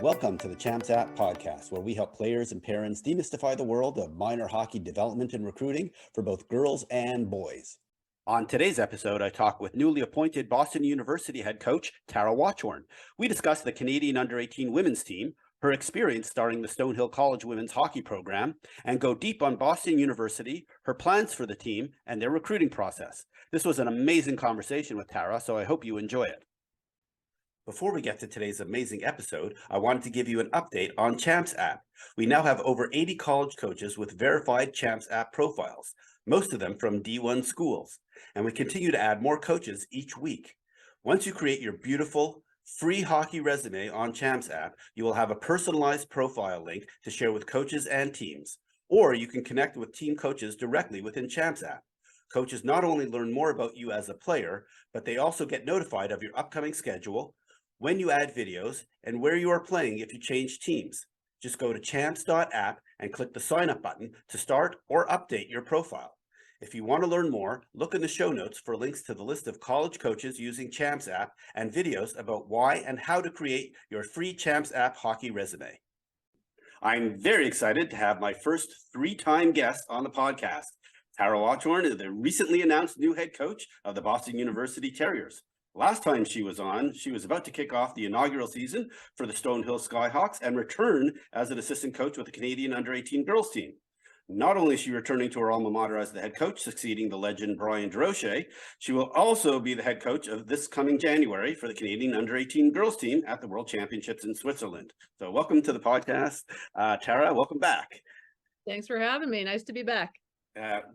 Welcome to the Champs App podcast, where we help players and parents demystify the world of minor hockey development and recruiting for both girls and boys. On today's episode, I talk with newly appointed Boston University head coach Tara Watchorn. We discuss the Canadian U18 women's team, her experience starting the Stonehill College women's hockey program, and go deep on Boston University, her plans for the team, and their recruiting process. This was an amazing conversation with Tara, so I hope you enjoy it. Before we get to today's amazing episode, I wanted to give you an update on Champs App. We now have over 80 college coaches with verified Champs App profiles, most of them from D1 schools, and we continue to add more coaches each week. Once you create your beautiful, free hockey resume on Champs App, you will have a personalized profile link to share with coaches and teams, or you can connect with team coaches directly within Champs App. Coaches not only learn more about you as a player, but they also get notified of your upcoming schedule, when you add videos, and where you are playing if you change teams. Just go to champs.app and click the sign up button to start or update your profile. If you want to learn more, look in the show notes for links to the list of college coaches using Champs App and videos about why and how to create your free Champs App hockey resume. I'm very excited to have my first three-time guest on the podcast. Tara Watchorn is the recently announced new head coach of the Boston University Terriers. Last time she was on, she was about to kick off the inaugural season for the Stonehill Skyhawks and return as an assistant coach with the Canadian U18 girls team. Not only is she returning to her alma mater as the head coach, succeeding the legend Brian Durocher, she will also be the head coach of this coming January for the Canadian U18 girls team at the World Championships in Switzerland. So welcome to the podcast, Tara. Welcome back. Thanks for having me. Nice to be back.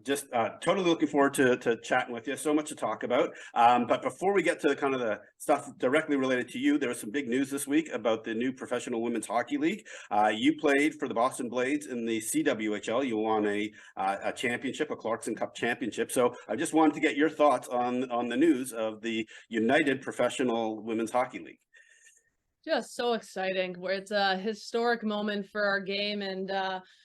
Totally looking forward to chatting with you. So much to talk about. But before we get to kind of the stuff directly related to you, there was some big news this week about the new Professional Women's Hockey League. You played for the Boston Blades in the CWHL. You won a championship, a Clarkson Cup championship. So I just wanted to get your thoughts on the news of the United Professional Women's Hockey League. Just so exciting. Where it's a historic moment for our game, and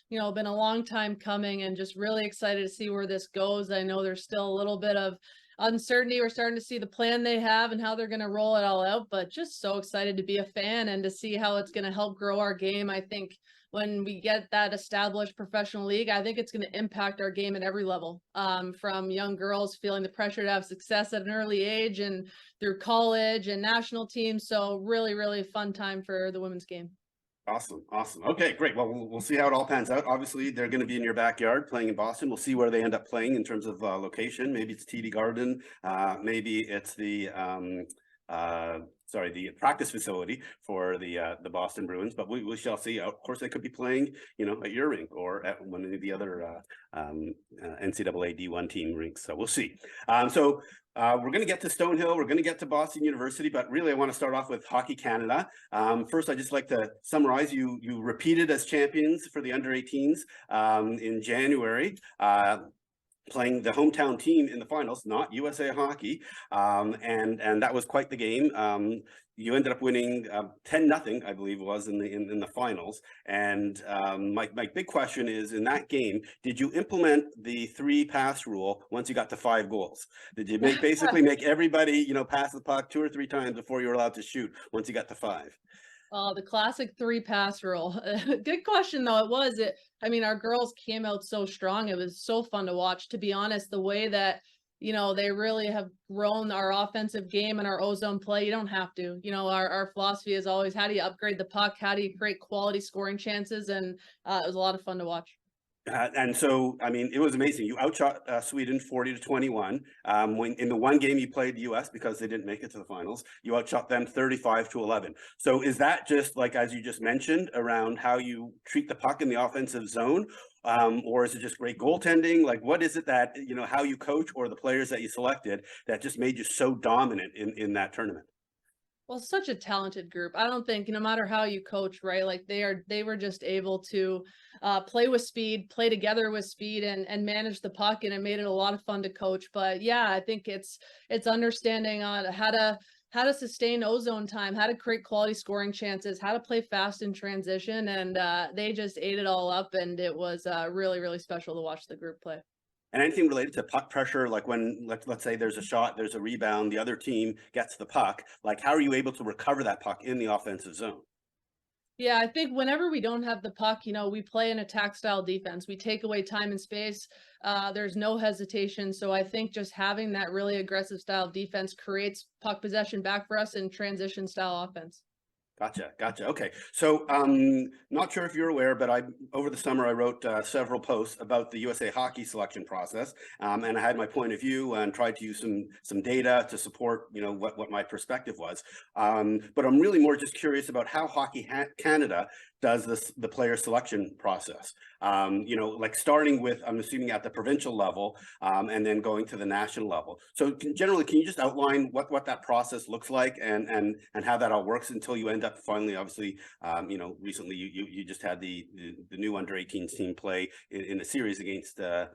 been a long time coming, and just really excited to see where this goes. I know there's still a little bit of uncertainty. We're starting to see the plan they have and how they're going to roll it all out, but just so excited to be a fan and to see how it's going to help grow our game. I think when we get that established professional league, I think it's going to impact our game at every level, from young girls feeling the pressure to have success at an early age and through college and national teams. So really, really fun time for the women's game. Awesome. Okay, great. Well, we'll see how it all pans out. Obviously, they're going to be in your backyard playing in Boston. We'll see where they end up playing in terms of location. Maybe it's TD Garden. Maybe it's the practice facility for the Boston Bruins. But we shall see. Of course, they could be playing, at your rink or at one of the other NCAA D1 team rinks. So we'll see. We're going to get to Stonehill. We're going to get to Boston University, but really I want to start off with Hockey Canada. First, I'd just like to summarize. You repeated as champions for the under-18s in January, playing the hometown team in the finals, not USA Hockey, and that was quite the game. You ended up winning 10-0, I believe it was, in the finals. And my big question is, in that game, did you implement the 3-pass rule once you got to 5 goals? Did you basically make everybody, pass the puck 2 or 3 times before you were allowed to shoot once you got to 5? The classic 3-pass rule. Good question, though. Our girls came out so strong. It was so fun to watch, to be honest. The way that, they really have grown our offensive game and our ozone play. You don't have to. Our philosophy is always, how do you upgrade the puck? How do you create quality scoring chances? And it was a lot of fun to watch. And so, it was amazing. You outshot Sweden 40-21. When in the one game you played the U.S. because they didn't make it to the finals, you outshot them 35-11. So is that just like, as you just mentioned, around how you treat the puck in the offensive zone? Or is it just great goaltending? Like, what is it that, how you coach or the players that you selected that just made you so dominant in that tournament? Well, such a talented group. I don't think, no matter how you coach, right? Like they were just able to play with speed, play together with speed, and manage the puck, and it made it a lot of fun to coach. But yeah, I think it's understanding on how to sustain ozone time, how to create quality scoring chances, how to play fast in transition, and they just ate it all up, and it was really, really special to watch the group play. And anything related to puck pressure, like when, let's say there's a shot, there's a rebound, the other team gets the puck, like how are you able to recover that puck in the offensive zone? Yeah, I think whenever we don't have the puck, we play an attack style defense. We take away time and space. There's no hesitation. So I think just having that really aggressive style defense creates puck possession back for us in transition style offense. Gotcha. Okay. So, not sure if you're aware, but over the summer I wrote several posts about the USA hockey selection process, and I had my point of view and tried to use some data to support, what my perspective was. But I'm really more just curious about how Hockey Canada does the player selection process. Like starting with, I'm assuming at the provincial level, and then going to the national level. So generally, can you just outline what that process looks like and how that all works until you end up finally, obviously, recently you just had the new under 18s team play in a series against the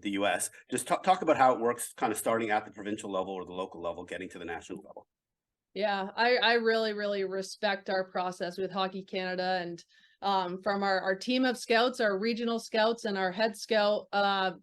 US. Just talk about how it works, kind of starting at the provincial level or the local level, getting to the national level. Yeah, I really, really respect our process with Hockey Canada, and from our team of scouts, our regional scouts, and our head scout,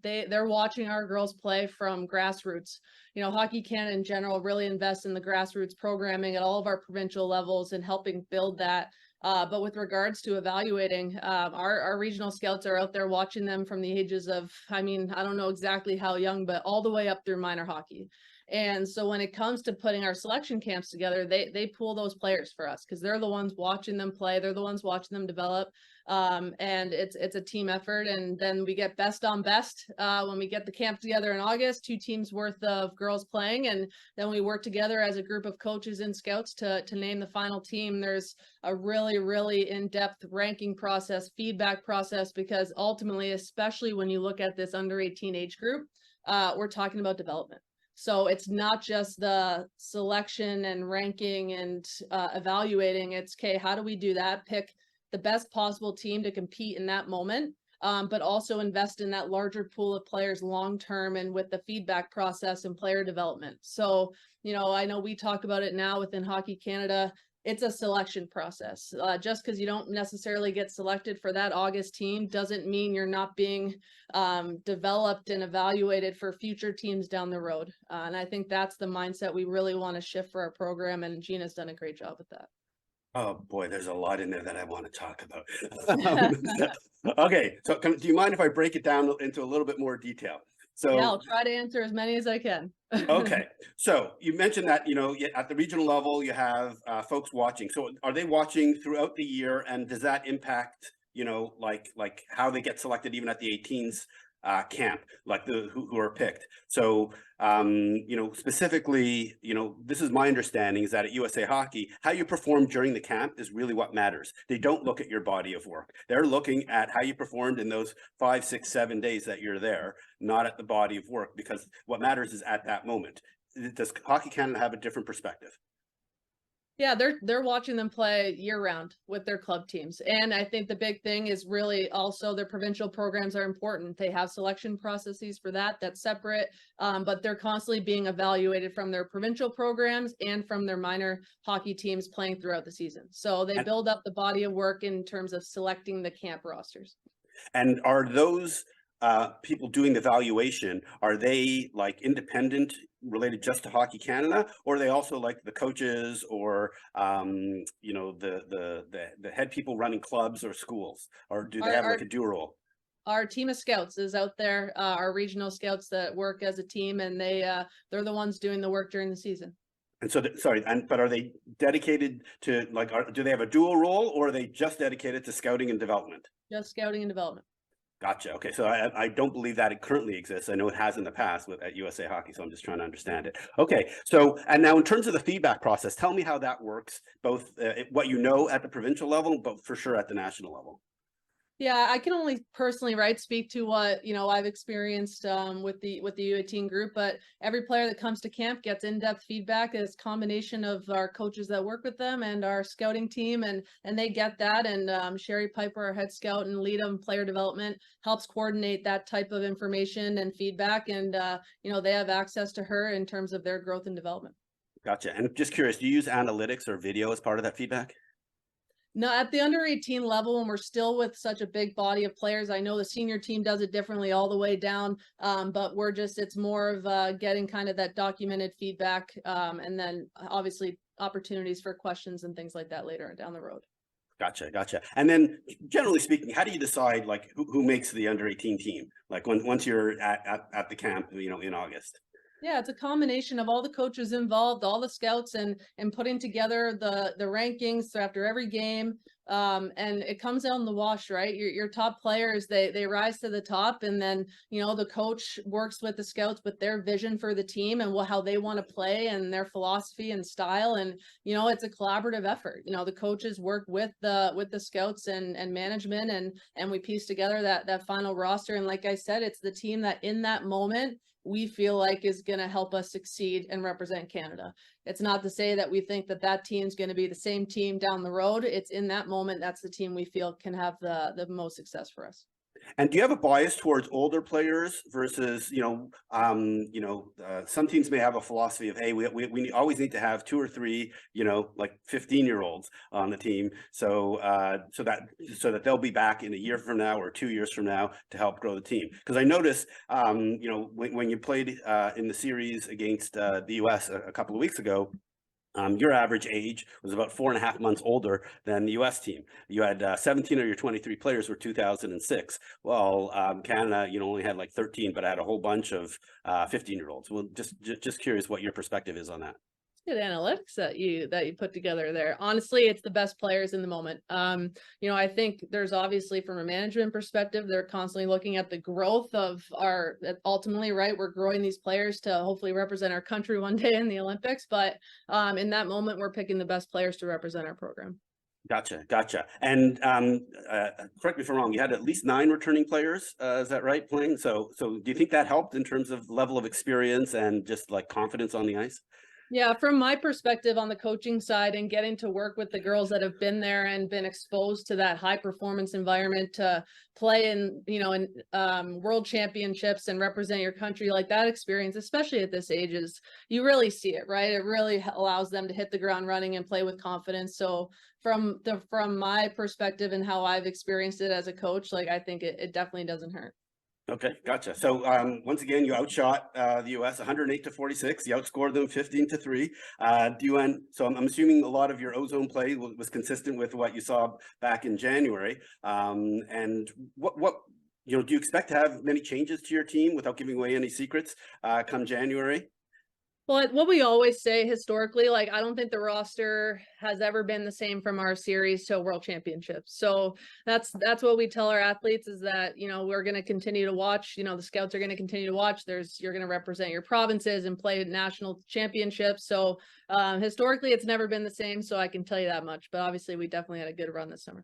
they're watching our girls play from grassroots. Hockey Canada in general really invests in the grassroots programming at all of our provincial levels and helping build that. But with regards to evaluating, our regional scouts are out there watching them from the ages of, I don't know exactly how young, but all the way up through minor hockey. And so when it comes to putting our selection camps together, they pull those players for us because they're the ones watching them play. They're the ones watching them develop. And it's a team effort. And then we get best on best when we get the camp together in August, 2 teams worth of girls playing. And then we work together as a group of coaches and scouts to name the final team. There's a really, really in-depth ranking process, feedback process, because ultimately, especially when you look at this under 18 age group, we're talking about development. So it's not just the selection and ranking and evaluating. It's, okay, how do we do that? Pick the best possible team to compete in that moment, but also invest in that larger pool of players long-term and with the feedback process and player development. So, I know we talk about it now within Hockey Canada. It's a selection process. Just because you don't necessarily get selected for that August team doesn't mean you're not being developed and evaluated for future teams down the road. And I think that's the mindset we really want to shift for our program. And Gina's done a great job with that. Oh boy, there's a lot in there that I want to talk about. Okay, so do you mind if I break it down into a little bit more detail? So yeah, I'll try to answer as many as I can. Okay, so you mentioned that at the regional level you have folks watching. So are they watching throughout the year, and does that impact like how they get selected even at the 18s camp, like who are picked? So specifically, this is my understanding is that at USA Hockey, how you perform during the camp is really what matters. They don't look at your body of work. They're looking at how you performed in those 5, 6, 7 days that you're there, not at the body of work, because what matters is at that moment. Does Hockey Canada have a different perspective? Yeah, they're watching them play year round with their club teams. And I think the big thing is really also their provincial programs are important. They have selection processes for that's separate, but they're constantly being evaluated from their provincial programs and from their minor hockey teams playing throughout the season. So they build up the body of work in terms of selecting the camp rosters. And are those people doing the evaluation, are they like independent, related just to Hockey Canada, or are they also like the coaches or the head people running clubs or schools, or do they have like a dual role? Our team of scouts is out there, our regional scouts that work as a team, and they're the ones doing the work during the season. And so, but are they dedicated to do they have a dual role, or are they just dedicated to scouting and development? Just scouting and development. Gotcha. Okay, so I don't believe that it currently exists. I know it has in the past at USA Hockey, so I'm just trying to understand it. Okay, so and now in terms of the feedback process, tell me how that works, both what you know at the provincial level, but for sure at the national level. Yeah, I can only personally, speak to what, I've experienced with the U18 group, but every player that comes to camp gets in-depth feedback as combination of our coaches that work with them and our scouting team, and they get that. And Sherry Piper, our head scout and lead on player development, helps coordinate that type of information and feedback. And they have access to her in terms of their growth and development. Gotcha. And just curious, do you use analytics or video as part of that feedback? No, at the under 18 level, when we're still with such a big body of players, I know the senior team does it differently all the way down, but it's more of getting kind of that documented feedback, and then obviously opportunities for questions and things like that later down the road. Gotcha. And then, generally speaking, how do you decide like who makes the under-18 team? Like once you're at the camp, in August. Yeah, it's a combination of all the coaches involved, all the scouts, and putting together the rankings after every game. And it comes out in the wash, right? Your top players, they rise to the top, and then the coach works with the scouts with their vision for the team and how they want to play and their philosophy and style. And it's a collaborative effort. The coaches work with the scouts and management, and we piece together that final roster. And like I said, it's the team that in that moment we feel like is going to help us succeed and represent Canada. It's not to say that we think that team's going to be the same team down the road. It's in that moment, that's the team we feel can have the most success for us. And do you have a bias towards older players versus, some teams may have a philosophy of, hey, we always need to have 2 or 3, like 15-year-olds on the team, so that they'll be back in a year from now or 2 years from now to help grow the team. Because I noticed, when you played in the series against the U.S. a couple of weeks ago, your average age was about 4.5 months older than the U.S. team. You had 17 of your 23 players were 2006. Well, Canada, only had like 13, but I had a whole bunch of 15-year-olds. Well, just curious what your perspective is on that. Good analytics that you put together there. Honestly, it's the best players in the moment. I think there's obviously from a management perspective, they're constantly looking at the growth of ultimately, right? We're growing these players to hopefully represent our country one day in the Olympics. But in that moment, we're picking the best players to represent our program. Gotcha. And correct me if I'm wrong, you had at least 9 returning players, is that right, playing? So do you think that helped in terms of level of experience and just like confidence on the ice? Yeah, from my perspective on the coaching side and getting to work with the girls that have been there and been exposed to that high performance environment to play in world championships and represent your country, like that experience, especially at this age, is you really see it, right? It really allows them to hit the ground running and play with confidence. So from my perspective and how I've experienced it as a coach, like I think it definitely doesn't hurt. Okay, gotcha. So once again, you outshot the U.S. 108-46. You outscored them 15-3. So I'm assuming a lot of your ozone play was consistent with what you saw back in January. And what do you expect to have many changes to your team without giving away any secrets come January? Well, what we always say historically, like I don't think the roster has ever been the same from our series to World Championships. So that's what we tell our athletes is that, we're going to continue to watch, the scouts are going to continue to watch. You're going to represent your provinces and play national championships. So historically, it's never been the same. So I can tell you that much. But obviously, we definitely had a good run this summer.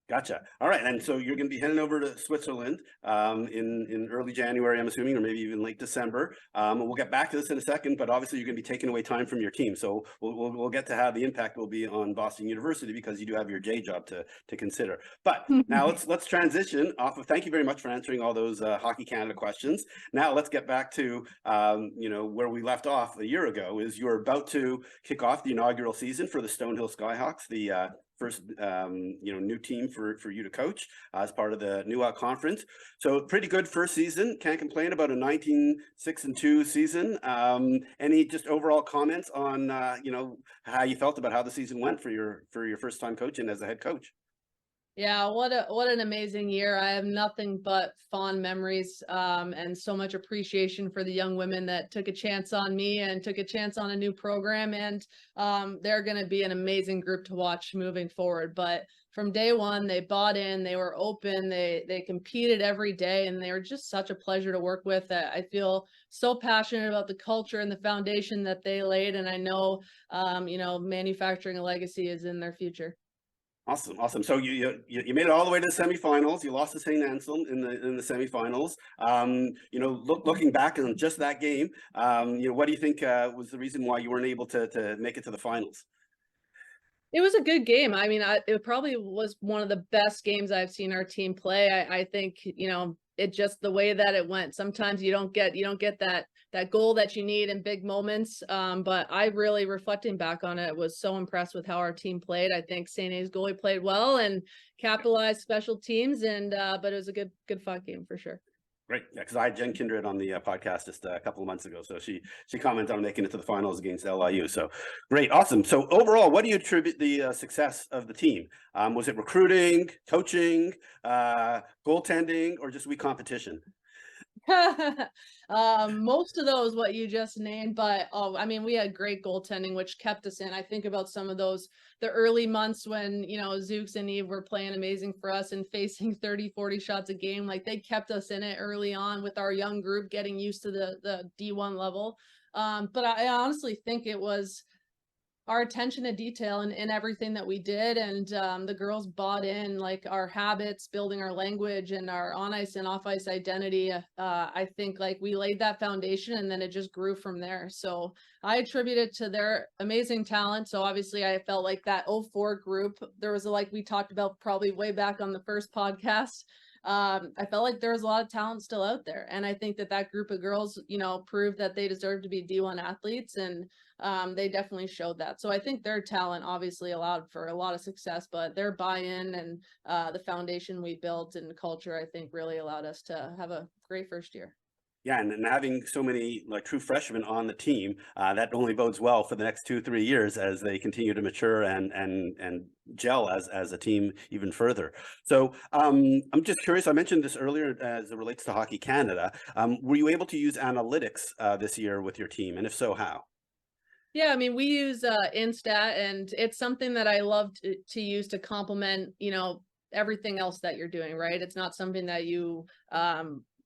Gotcha. All right. And so you're going to be heading over to Switzerland in early January, I'm assuming, or maybe even late December. We'll get back to this in a second, but obviously you're going to be taking away time from your team. So we'll get to how the impact will be on Boston University because you do have your day job to consider. But now let's transition off of, thank you very much for answering all those Hockey Canada questions. Now let's get back to, where we left off a year ago is you're about to kick off the inaugural season for the Stonehill Skyhawks, the first new team for you to coach as part of the New Out Conference. So pretty good first season. Can't complain about a 19-6-2 season. Any just overall comments on how you felt about how the season went for your first time coaching as a head coach? Yeah, what an amazing year. I have nothing but fond memories and so much appreciation for the young women that took a chance on me and took a chance on a new program. And they're going to be an amazing group to watch moving forward. But from day one, they bought in, they were open, they competed every day, and they were just such a pleasure to work with. I feel so passionate about the culture and the foundation that they laid. And I know, manufacturing a legacy is in their future. Awesome. So you made it all the way to the semifinals. You lost to St. Anselm in the semifinals. Looking back on just that game, what do you think was the reason why you weren't able to make it to the finals? It was a good game. I mean, it probably was one of the best games I've seen our team play. I think, it just the way that it went. Sometimes you don't get that goal that you need in big moments. But I really, reflecting back on it, was so impressed with how our team played. I think St. A's goalie played well and capitalized special teams, but it was a good fun game for sure. Great. Yeah, because I had Jen Kindred on the podcast just a couple of months ago. So she commented on making it to the finals against LIU. So great. Awesome. So overall, what do you attribute the success of the team? Was it recruiting, coaching, goaltending, or just weak competition? Most of those what you just named, but I mean, we had great goaltending, which kept us in. I think about some of those the early months when Zooks and Eve were playing amazing for us and facing 30-40 shots a game. Like they kept us in it early on with our young group getting used to the D1 level. But I honestly think it was our attention to detail in everything that we did, and the girls bought in, like our habits, building our language and our on ice and off ice identity. I think like we laid that foundation and then it just grew from there. So I attribute it to their amazing talent. So obviously I felt like that 04 group, there was like we talked about probably way back on the first podcast. I felt like there was a lot of talent still out there, and I think that group of girls proved that they deserve to be D1 athletes, and they definitely showed that. So I think their talent obviously allowed for a lot of success, but their buy-in and the foundation we built and culture, I think, really allowed us to have a great first year. Yeah, and having so many like true freshmen on the team, that only bodes well for the next 2-3 years as they continue to mature and gel as a team even further. So I'm just curious. I mentioned this earlier as it relates to Hockey Canada. Were you able to use analytics this year with your team, and if so, how? Yeah, I mean, we use Instat, and it's something that I love to use to complement, everything else that you're doing, right? It's not something that you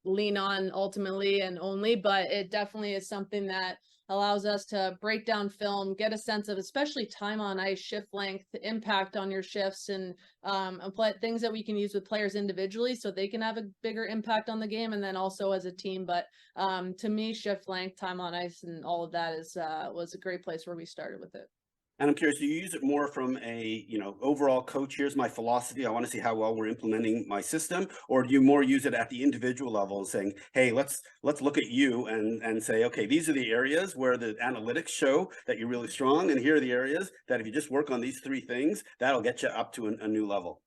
lean on ultimately and only, but it definitely is something that allows us to break down film, get a sense of especially time on ice, shift length, impact on your shifts, and apply things that we can use with players individually so they can have a bigger impact on the game, and then also as a team. But to me, shift length, time on ice, and all of that is was a great place where we started with it. And I'm curious, do you use it more from a, overall coach, here's my philosophy, I want to see how well we're implementing my system, or do you more use it at the individual level and saying, hey, let's look at you and say, okay, these are the areas where the analytics show that you're really strong, and here are the areas that if you just work on these 3 things, that'll get you up to a new level.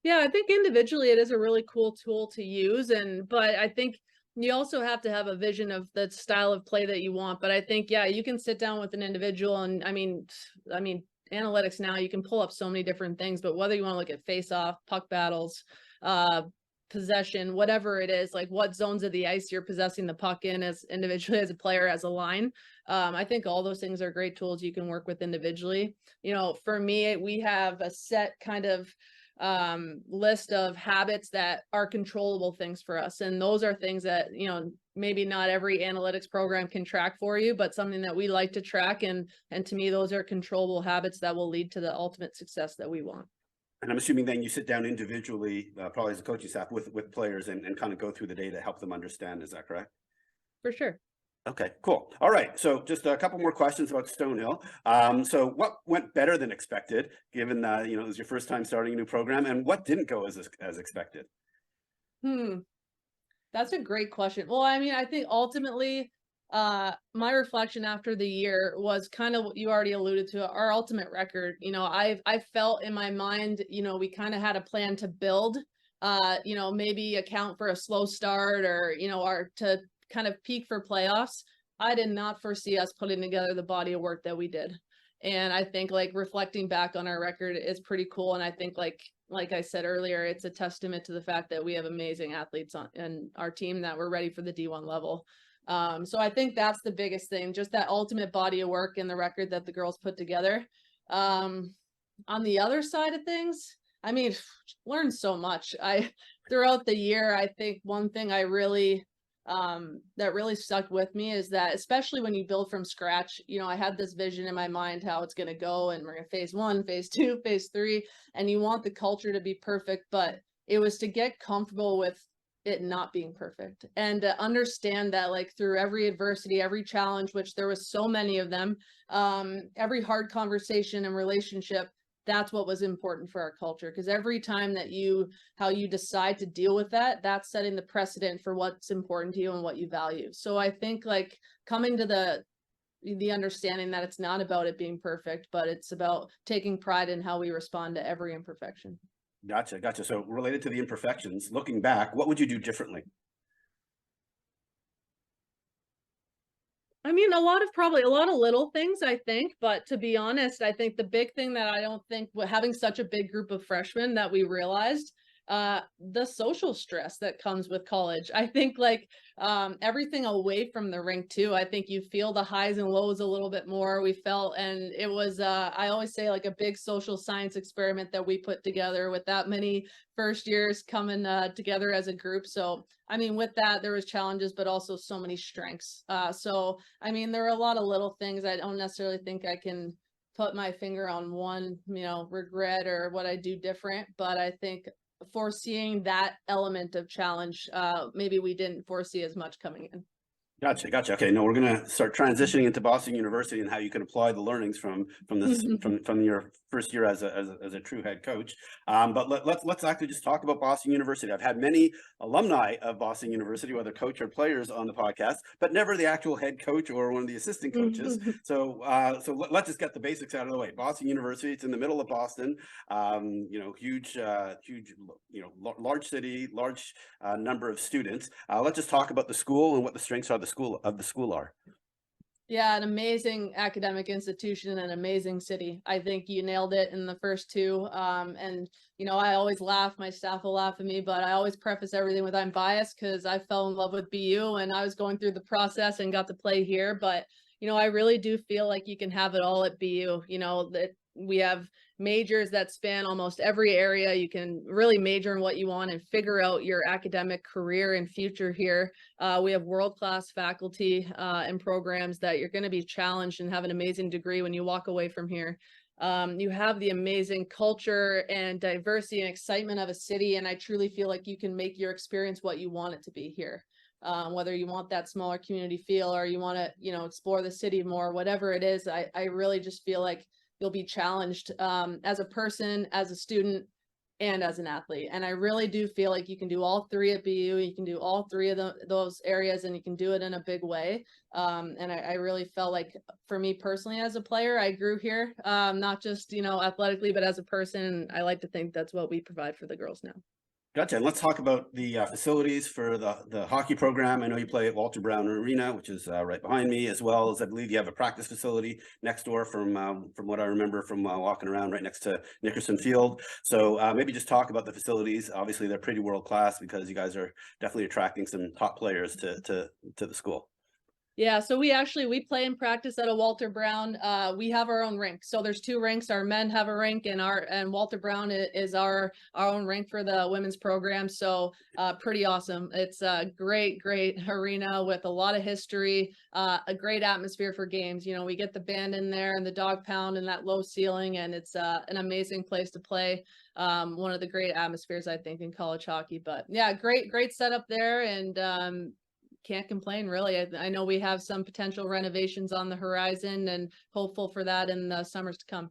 Yeah, I think individually it is a really cool tool to use, but I think you also have to have a vision of the style of play that you want. But I think, yeah, you can sit down with an individual, and I mean, analytics now you can pull up so many different things. But whether you want to look at face-off, puck battles, uh, possession, whatever it is, like what zones of the ice you're possessing the puck in as individually as a player, as a line. I think all those things are great tools you can work with individually. For me, we have a set kind of list of habits that are controllable things for us, and those are things that maybe not every analytics program can track for you, but something that we like to track, and to me those are controllable habits that will lead to the ultimate success that we want. And I'm assuming then you sit down individually, probably as a coaching staff with players and kind of go through the data, help them understand. Is that correct? For sure. Okay, cool. All right. So just a couple more questions about Stonehill. So what went better than expected, given it was your first time starting a new program, and what didn't go as expected? That's a great question. Well, I mean, I think ultimately, my reflection after the year was kind of what you already alluded to, our ultimate record. I felt in my mind, we kind of had a plan to build, maybe account for a slow start, or, our to kind of peak for playoffs. I did not foresee us putting together the body of work that we did. And I think like reflecting back on our record is pretty cool. And I think like I said earlier, it's a testament to the fact that we have amazing athletes in our team that we're ready for the D1 level. So I think that's the biggest thing, just that ultimate body of work and the record that the girls put together. On the other side of things, I mean, learned so much. Throughout the year, I think one thing I really that really stuck with me is that, especially when you build from scratch, I had this vision in my mind how it's going to go, and we're going to phase 1, phase 2, phase 3, and you want the culture to be perfect, but it was to get comfortable with it not being perfect, and to understand that like through every adversity, every challenge, which there was so many of them, every hard conversation and relationship, that's what was important for our culture. Because every time that how you decide to deal with that, that's setting the precedent for what's important to you and what you value. So I think like coming to the understanding that it's not about it being perfect, but it's about taking pride in how we respond to every imperfection. Gotcha. So related to the imperfections, looking back, what would you do differently? I mean, probably a lot of little things, I think, but to be honest, I think the big thing that I don't think having such a big group of freshmen that we realized, the social stress that comes with college. I think like everything away from the rink too. I think you feel the highs and lows a little bit more. We felt, and it was I always say like a big social science experiment that we put together with that many first years coming together as a group. So I mean, with that, there was challenges, but also so many strengths. So I mean, there are a lot of little things. I don't necessarily think I can put my finger on one, regret or what I do different, but I think foreseeing that element of challenge, maybe we didn't foresee as much coming in. Gotcha. Okay, no, we're gonna start transitioning into Boston University and how you can apply the learnings from this from your first year as a true head coach. But let's actually just talk about Boston University. I've had many alumni of Boston University, whether coach or players, on the podcast, but never the actual head coach or one of the assistant coaches. So let's just get the basics out of the way. Boston University, it's in the middle of Boston. Huge, large city, large number of students. Let's just talk about the school and what the strengths are of the school are. Yeah, an amazing academic institution and an amazing city. I think you nailed it in the first two. And I always laugh, my staff will laugh at me, but I always preface everything with I'm biased because I fell in love with BU and I was going through the process and got to play here. But I really do feel like you can have it all at BU. That we have majors that span almost every area. You can really major in what you want and figure out your academic career and future here. We have world-class faculty and programs that you're going to be challenged and have an amazing degree when you walk away from here. You have the amazing culture and diversity and excitement of a city, and I truly feel like you can make your experience what you want it to be here. Whether you want that smaller community feel or you want to, explore the city more, whatever it is, I really just feel like you'll be challenged as a person, as a student, and as an athlete. And I really do feel like you can do all three at BU. You can do all three of those areas, and you can do it in a big way. And I really felt like, for me personally, as a player, I grew here, not just athletically, but as a person. I like to think that's what we provide for the girls now. Gotcha. And let's talk about the facilities for the hockey program. I know you play at Walter Brown Arena, which is right behind me, as well as I believe you have a practice facility next door from what I remember from walking around right next to Nickerson Field. So maybe just talk about the facilities. Obviously, they're pretty world class because you guys are definitely attracting some top players to the school. Yeah, so we play and practice at a Walter Brown. We have our own rink. So there's two rinks. Our men have a rink, and Walter Brown is our own rink for the women's program. So pretty awesome. It's a great arena with a lot of history, a great atmosphere for games. We get the band in there and the dog pound and that low ceiling, and it's an amazing place to play. One of the great atmospheres, I think, in college hockey. But yeah, great setup there, and can't complain, really. I know we have some potential renovations on the horizon and hopeful for that in the summers to come.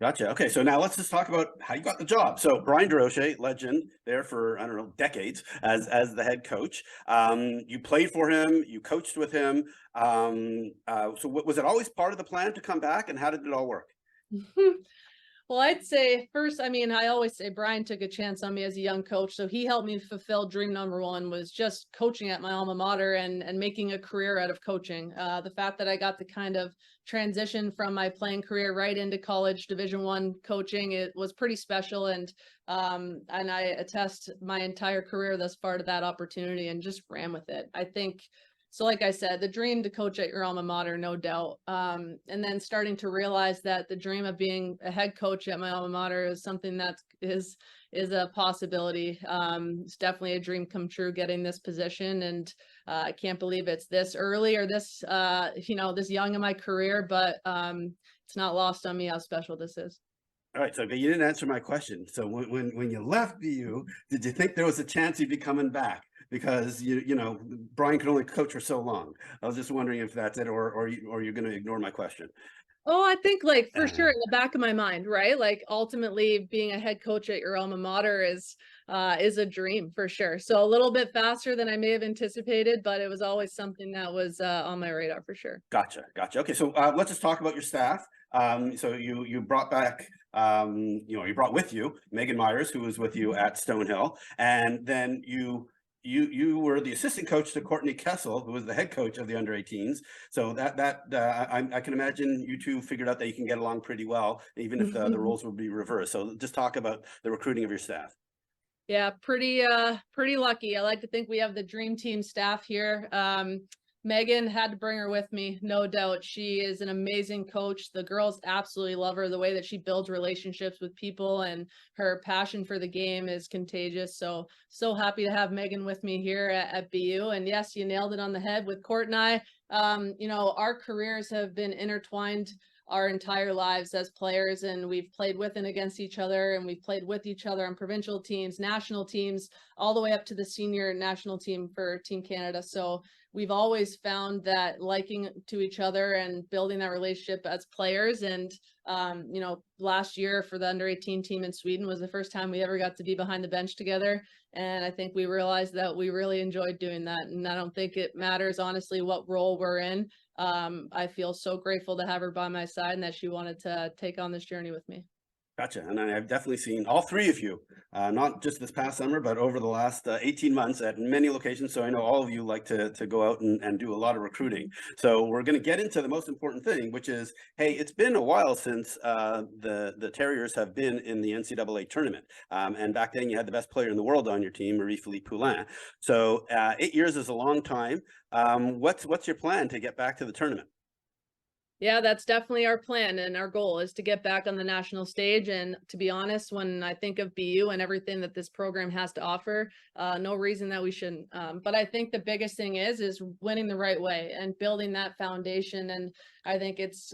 Gotcha. Okay, so now let's just talk about how you got the job. So Brian DeRoche, legend there for, I don't know, decades as the head coach. You played for him, you coached with him. So was it always part of the plan to come back, and how did it all work? Well, I'd say first, I always say Brian took a chance on me as a young coach. So he helped me fulfill dream number one, was just coaching at my alma mater and making a career out of coaching. The fact that I got to kind of transition from my playing career right into college Division I coaching, it was pretty special. And I attest my entire career thus far to that opportunity and just ran with it. I think, so like I said, the dream to coach at your alma mater, no doubt. And then starting to realize that the dream of being a head coach at my alma mater is something that is a possibility. It's definitely a dream come true getting this position. And I can't believe it's this early or this, this young in my career, but it's not lost on me how special this is. All right, so you didn't answer my question. So when you left BU, did you think there was a chance you'd be coming back? Because Brian could only coach for so long. I was just wondering if that's it, or you're going to ignore my question. Oh, I think like for sure in the back of my mind, right? Like ultimately being a head coach at your alma mater is a dream for sure. So a little bit faster than I may have anticipated, but it was always something that was on my radar for sure. Gotcha. Okay, so let's just talk about your staff. So you brought back, you brought with you Megan Myers, who was with you at Stonehill, and then you you were the assistant coach to Courtney Kessel, who was the head coach of the under-18s. So I can imagine you two figured out that you can get along pretty well, even if the roles would be reversed. So just talk about the recruiting of your staff. Yeah, pretty lucky. I like to think we have the dream team staff here. Megan had to bring her with me, no doubt. She is an amazing coach. The girls absolutely love her. The way that she builds relationships with people and her passion for the game is contagious. So happy to have Megan with me here at BU. And yes, you nailed it on the head with Court and I. Our careers have been intertwined our entire lives as players, and we've played with and against each other, and we've played with each other on provincial teams, national teams, all the way up to the senior national team for Team Canada. So we've always found that liking to each other and building that relationship as players. And last year for the under-18 team in Sweden was the first time we ever got to be behind the bench together, and I think we realized that we really enjoyed doing that. And I don't think it matters honestly what role we're in. I feel so grateful to have her by my side and that she wanted to take on this journey with me. Gotcha. And I've definitely seen all three of you, not just this past summer, but over the last 18 months at many locations. So I know all of you like to go out and do a lot of recruiting. So we're going to get into the most important thing, which is, hey, it's been a while since the Terriers have been in the NCAA tournament. And back then you had the best player in the world on your team, Marie-Philippe Poulin. So 8 years is a long time. What's your plan to get back to the tournament? Yeah, that's definitely our plan, and our goal is to get back on the national stage. And to be honest, when I think of BU and everything that this program has to offer, no reason that we shouldn't. But I think the biggest thing is winning the right way and building that foundation. And I think it's,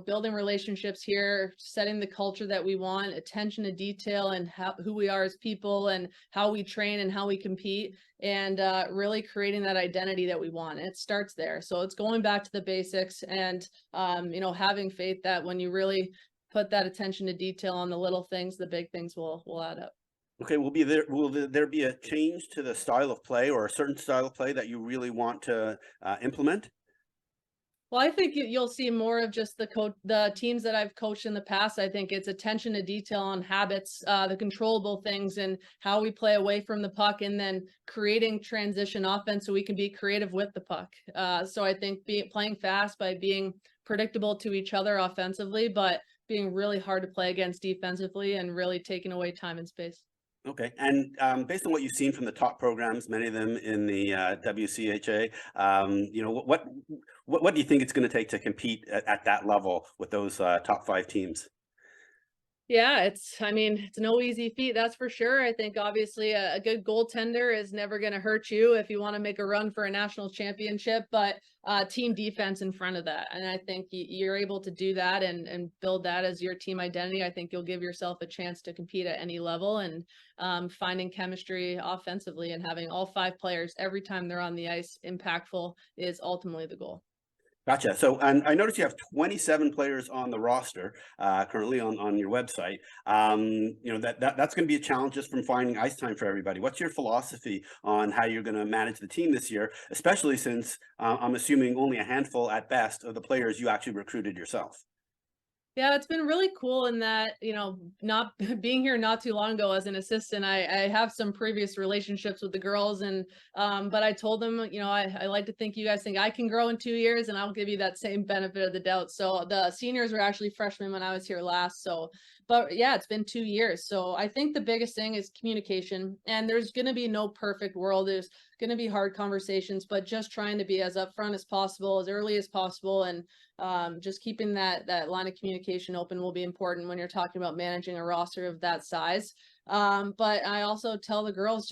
building relationships here, setting the culture that we want, attention to detail, and who we are as people, and how we train and how we compete, and really creating that identity that we want. And it starts there. So it's going back to the basics, and having faith that when you really put that attention to detail on the little things, the big things will add up. Okay, will there be a change to the style of play, or a certain style of play that you really want to implement? Well, I think you'll see more of just the teams that I've coached in the past. I think it's attention to detail on habits, the controllable things, and how we play away from the puck, and then creating transition offense so we can be creative with the puck. So I think playing fast by being predictable to each other offensively, but being really hard to play against defensively, and really taking away time and space. Okay, and based on what you've seen from the top programs, many of them in the WCHA, what do you think it's going to take to compete at that level with those top 5 teams? Yeah, it's no easy feat, that's for sure. I think obviously a good goaltender is never going to hurt you if you want to make a run for a national championship, but team defense in front of that. And I think you're able to do that and build that as your team identity. I think you'll give yourself a chance to compete at any level, and finding chemistry offensively and having all 5 players every time they're on the ice impactful is ultimately the goal. Gotcha. So, and I noticed you have 27 players on the roster currently on your website. That's going to be a challenge just from finding ice time for everybody. What's your philosophy on how you're going to manage the team this year, especially since I'm assuming only a handful at best of the players you actually recruited yourself? Yeah, it's been really cool in that, not being here not too long ago as an assistant, I have some previous relationships with the girls, and but I told them, I like to think you guys think I can grow in 2 years, and I'll give you that same benefit of the doubt. So the seniors were actually freshmen when I was here last. So, but yeah, it's been 2 years. So I think the biggest thing is communication, and there's going to be no perfect world. There's going to be hard conversations, but just trying to be as upfront as possible, as early as possible, and just keeping that line of communication open will be important when you're talking about managing a roster of that size. But I also tell the girls,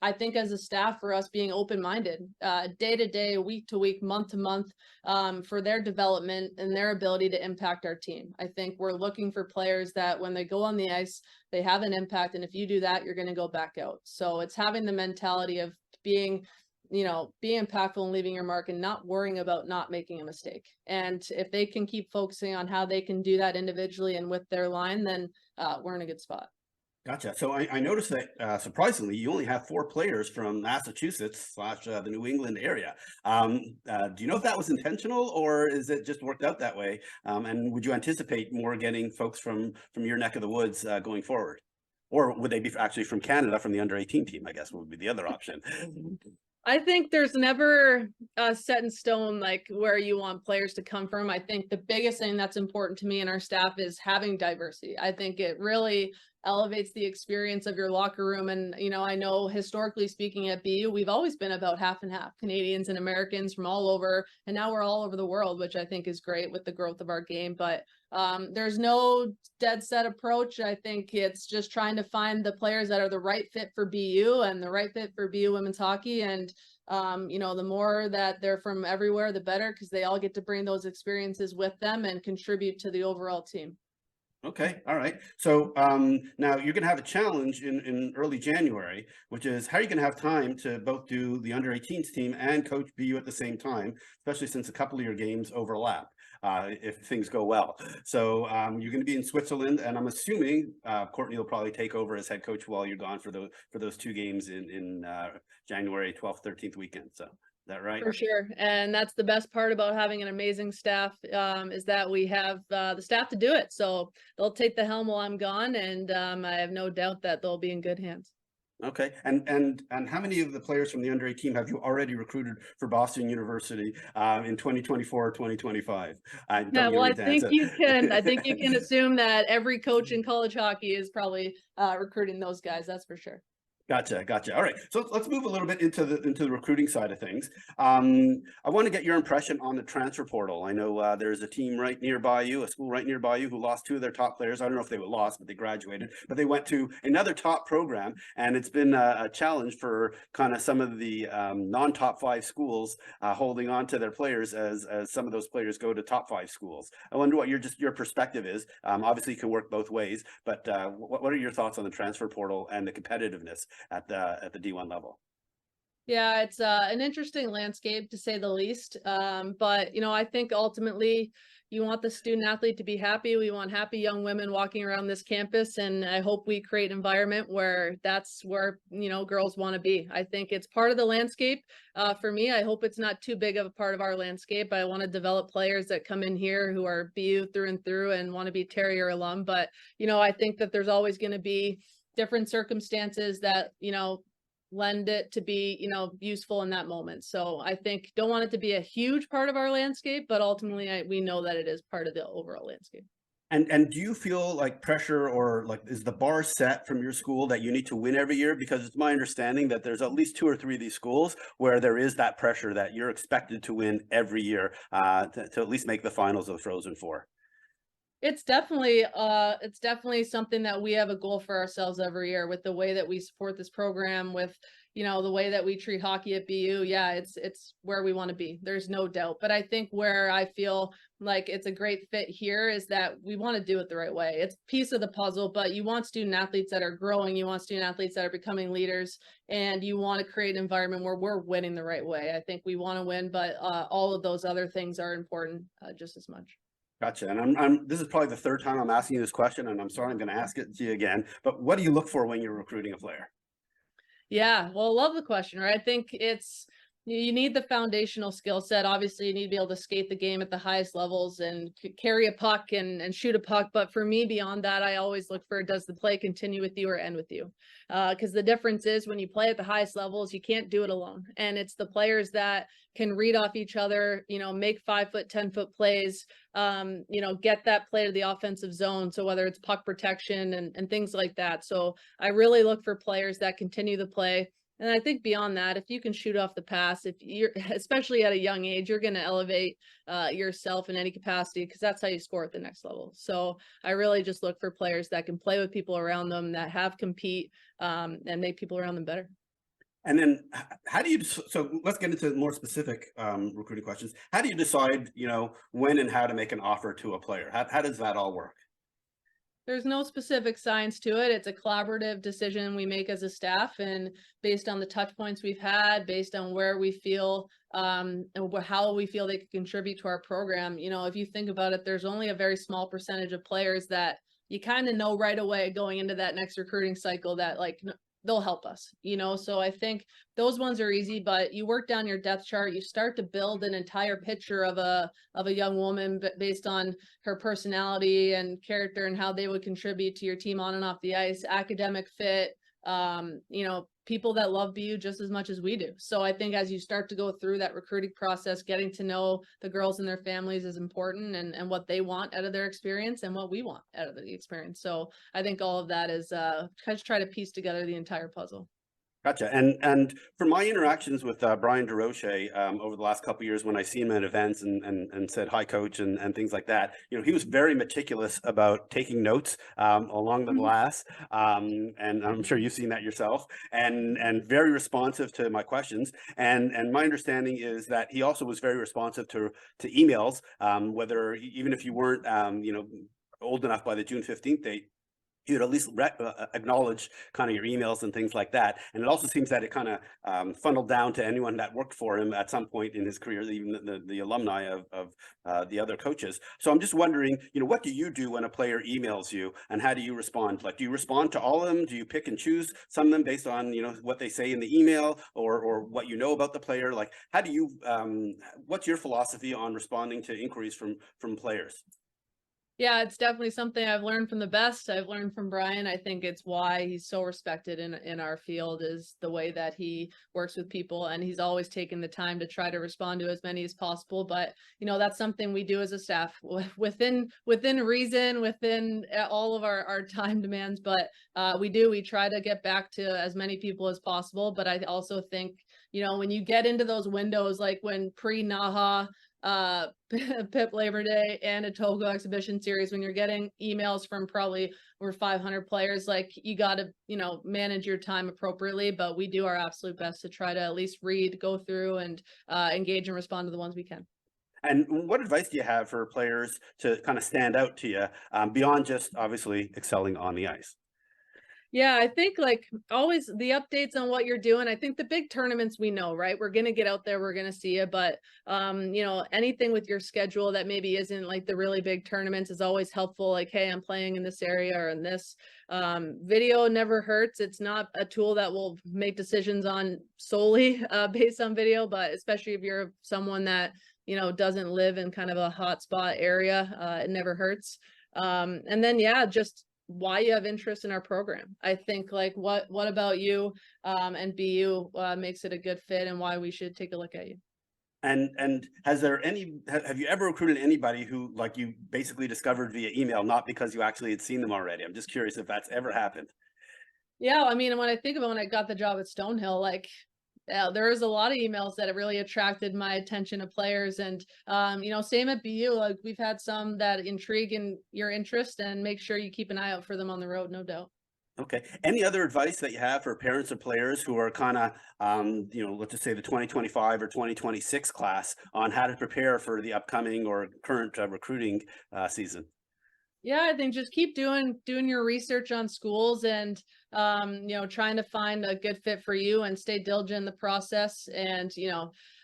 I think as a staff, for us being open-minded, day to day, week to week, month to month, for their development and their ability to impact our team. I think we're looking for players that when they go on the ice, they have an impact. And if you do that, you're going to go back out. So it's having the mentality of being impactful and leaving your mark, and not worrying about not making a mistake. And if they can keep focusing on how they can do that individually and with their line, then we're in a good spot. Gotcha. So I noticed that surprisingly, you only have 4 players from Massachusetts / the New England area. Do you know if that was intentional, or is it just worked out that way? And would you anticipate more getting folks from your neck of the woods going forward? Or would they be actually from Canada, from the under-18 team, I guess would be the other option. I think there's never set in stone like where you want players to come from. I think the biggest thing that's important to me and our staff is having diversity. I think it really elevates the experience of your locker room. And, you know, I know historically speaking at BU, we've always been about half and half, Canadians and Americans from all over. And now we're all over the world, which I think is great with the growth of our game. But there's no dead set approach. I think it's just trying to find the players that are the right fit for BU and the right fit for BU women's hockey. And you know, the more that they're from everywhere, the better, because they all get to bring those experiences with them and contribute to the overall team. Okay, all right. So now you're going to have a challenge in early January, which is how are you going to have time to both do the under-18s team and coach BU at the same time, especially since a couple of your games overlap if things go well. So you're going to be in Switzerland, and I'm assuming Courtney will probably take over as head coach while you're gone for those two games in January 12th, 13th weekend. So. That right? For sure. And that's the best part about having an amazing staff is that we have the staff to do it. So they'll take the helm while I'm gone, and I have no doubt that they'll be in good hands. Okay. And how many of the players from the under-18 have you already recruited for Boston University in 2024 or 2025? Yeah, well, I think you can assume that every coach in college hockey is probably recruiting those guys. That's for sure. Gotcha. All right. So let's move a little bit into the recruiting side of things. I want to get your impression on the transfer portal. I know there's a team right nearby you, a school right nearby you, who lost two of their top players. I don't know if they were lost, but they graduated. But they went to another top program, and it's been a challenge for kind of some of the non-top 5 schools holding on to their players as some of those players go to top 5 schools. I wonder what your perspective is. Obviously, it can work both ways, but what are your thoughts on the transfer portal and the competitiveness at the D1 level? Yeah, it's an interesting landscape to say the least. But, you know, I think ultimately you want the student athlete to be happy. We want happy young women walking around this campus. And I hope we create an environment where that's where, you know, girls want to be. I think it's part of the landscape. For me, I hope it's not too big of a part of our landscape. I want to develop players that come in here who are BU through and through and want to be Terrier alum. But, you know, I think that there's always going to be different circumstances that, you know, lend it to be, you know, useful in that moment. So I think don't want it to be a huge part of our landscape, but ultimately we know that it is part of the overall landscape. And do you feel like pressure, or like is the bar set from your school that you need to win every year? Because it's my understanding that there's at least 2 or 3 of these schools where there is that pressure that you're expected to win every year to at least make the finals of the Frozen Four. It's definitely something that we have a goal for ourselves every year with the way that we support this program, with, you know, the way that we treat hockey at BU. Yeah, it's where we want to be. There's no doubt. But I think where I feel like it's a great fit here is that we want to do it the right way. It's a piece of the puzzle, but you want student athletes that are growing, you want student athletes that are becoming leaders, and you want to create an environment where we're winning the right way. I think we want to win, but all of those other things are important just as much. Gotcha. And this is probably the 3rd time I'm asking you this question, and I'm sorry I'm going to ask it to you again. But what do you look for when you're recruiting a player? Yeah, well, love the question, right? I think you need the foundational skill set. Obviously, you need to be able to skate the game at the highest levels and carry a puck and shoot a puck. But for me, beyond that, I always look for, does the play continue with you or end with you? Because the difference is when you play at the highest levels, you can't do it alone. And it's the players that can read off each other, you know, make 5-foot, 10-foot plays, you know, get that play to the offensive zone. So whether it's puck protection and things like that. So I really look for players that continue the play. And I think beyond that, if you can shoot off the pass, if you're, especially at a young age, you're going to elevate yourself in any capacity, because that's how you score at the next level. So I really just look for players that can play with people around them, that have compete and make people around them better. And then how do you, so let's get into more specific recruiting questions. How do you decide, you know, when and how to make an offer to a player? How does that all work? There's no specific science to it. It's a collaborative decision we make as a staff, and based on the touch points we've had, based on where we feel and how we feel they could contribute to our program. You know, if you think about it, there's only a very small percentage of players that you kind of know right away going into that next recruiting cycle that, like, they'll help us, so I think those ones are easy, but you work down your depth chart, you start to build an entire picture of a young woman based on her personality and character and how they would contribute to your team on and off the ice, academic fit, people that love BU just as much as we do. So I think as you start to go through that recruiting process, getting to know the girls and their families is important, and what they want out of their experience and what we want out of the experience. So I think all of that is just try to piece together the entire puzzle. Gotcha. And from my interactions with Brian DeRoche over the last couple of years, when I see him at events and said hi, coach, and things like that, he was very meticulous about taking notes along the glass, and I'm sure you've seen that yourself, and very responsive to my questions. And my understanding is that he also was very responsive to emails, whether even if you weren't old enough by the June 15th date, you'd at least acknowledge kind of your emails and things like that. And it also seems that it kind of funneled down to anyone that worked for him at some point in his career, even the alumni of the other coaches. So I'm just wondering, what do you do when a player emails you, and how do you respond? Like, do you respond to all of them? Do you pick and choose some of them based on, what they say in the email, or what you know about the player? Like, how do you, what's your philosophy on responding to inquiries from players? Yeah, it's definitely something I've learned from the best. I've learned from Brian. I think it's why he's so respected in our field, is the way that he works with people, and he's always taken the time to try to respond to as many as possible. But that's something we do as a staff within reason, within all of our time demands. But we try to get back to as many people as possible. But I also think when you get into those windows, like when pre-Naha, Pip Labor Day and a Togo exhibition series, when you're getting emails from probably over 500 players, like, you got to manage your time appropriately. But we do our absolute best to try to at least read, go through, and engage and respond to the ones we can. And what advice do you have for players to kind of stand out to you, beyond just obviously excelling on the ice? Yeah, I think, like, always the updates on what you're doing. I think the big tournaments, we know, right? We're going to get out there, we're going to see it. But, anything with your schedule that maybe isn't like the really big tournaments is always helpful. Like, hey, I'm playing in this area or in this. Video never hurts. It's not a tool that will make decisions on solely based on video, but especially if you're someone that, doesn't live in kind of a hotspot area, it never hurts. And then, yeah, just why you have interest in our program. I think, like, what about you and BU makes it a good fit, and why we should take a look at you. And have you ever recruited anybody who, like, you basically discovered via email, not because you actually had seen them already? I'm just curious if that's ever happened. Yeah, I mean, when I think about when I got the job at Stonehill, like, there was a lot of emails that really attracted my attention of players. And same at BU, like, we've had some that intrigue in your interest, and make sure you keep an eye out for them on the road, no doubt. Okay. Any other advice that you have for parents or players who are kind of, let's just say the 2025 or 2026 class, on how to prepare for the upcoming or current recruiting season? Yeah, I think just keep doing your research on schools, and trying to find a good fit for you, and stay diligent in the process. And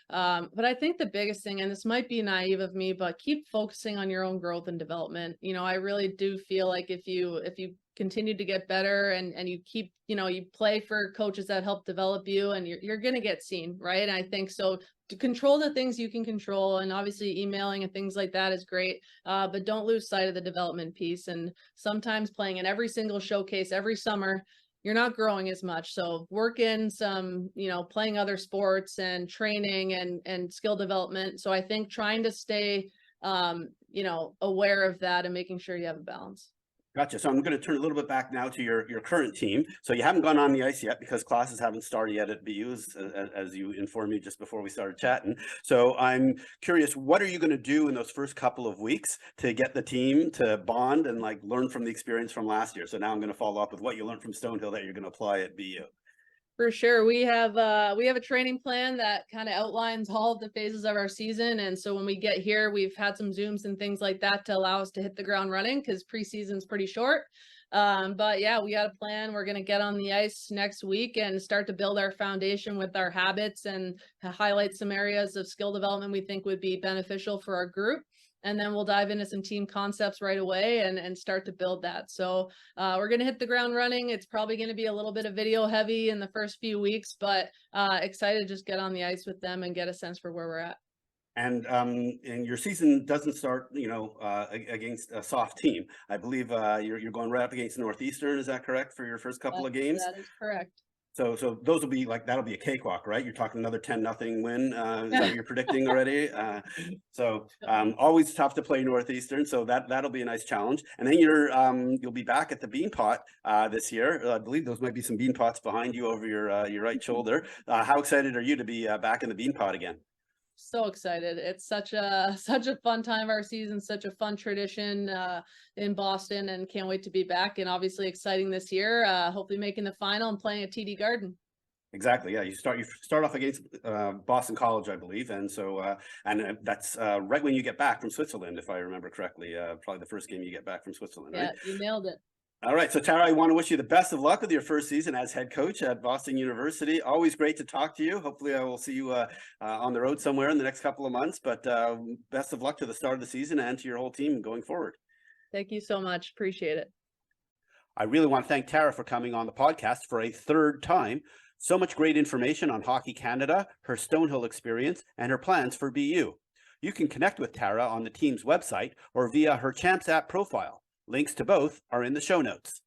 but I think the biggest thing, and this might be naive of me, but keep focusing on your own growth and development. I really do feel like if you continue to get better, and you keep, you play for coaches that help develop you, and you're going to get seen, right? And I think so, to control the things you can control, and obviously emailing and things like that is great, but don't lose sight of the development piece. And sometimes playing in every single showcase every summer, you're not growing as much. So work in some, playing other sports and training and skill development. So I think trying to stay, aware of that, and making sure you have a balance. Gotcha. So I'm going to turn a little bit back now to your current team. So you haven't gone on the ice yet because classes haven't started yet at BU, as you informed me just before we started chatting. So I'm curious, what are you going to do in those first couple of weeks to get the team to bond and, like, learn from the experience from last year? So now I'm going to follow up with what you learned from Stonehill that you're going to apply at BU. For sure. We have a training plan that kind of outlines all of the phases of our season. And so when we get here, we've had some Zooms and things like that to allow us to hit the ground running, because preseason's pretty short. But yeah, we got a plan. We're going to get on the ice next week and start to build our foundation with our habits, and highlight some areas of skill development we think would be beneficial for our group. and then we'll dive into some team concepts right away and start to build that. So we're going to hit the ground running. It's probably going to be a little bit of video heavy in the first few weeks, but excited to just get on the ice with them and get a sense for where we're at. And your season doesn't start, against a soft team. I believe you're going right up against Northeastern. Is that correct for your first couple of games? That is correct. So those will be that'll be a cakewalk, right? You're talking another 10-0 win. Is that what you're predicting already? Always tough to play Northeastern. So that'll be a nice challenge. And then you'll be back at the Beanpot this year. I believe those might be some Beanpots behind you over your right shoulder. How excited are you to be back in the Beanpot again? So excited. It's such a fun time of our season, such a fun tradition in Boston, and can't wait to be back. And obviously exciting this year, hopefully making the final and playing at TD Garden. Exactly. Yeah, you start off against Boston College, I believe, and so that's right when you get back from Switzerland, if I remember correctly. Probably the first game you get back from Switzerland, right? Yeah, you nailed it. All right, so Tara, I want to wish you the best of luck with your first season as head coach at Boston University. Always great to talk to you. Hopefully I will see you on the road somewhere in the next couple of months, but best of luck to the start of the season and to your whole team going forward. Thank you so much. Appreciate it. I really want to thank Tara for coming on the podcast for a third time. So much great information on Hockey Canada, her Stonehill experience, and her plans for BU. You can connect with Tara on the team's website or via her Champs app profile. Links to both are in the show notes.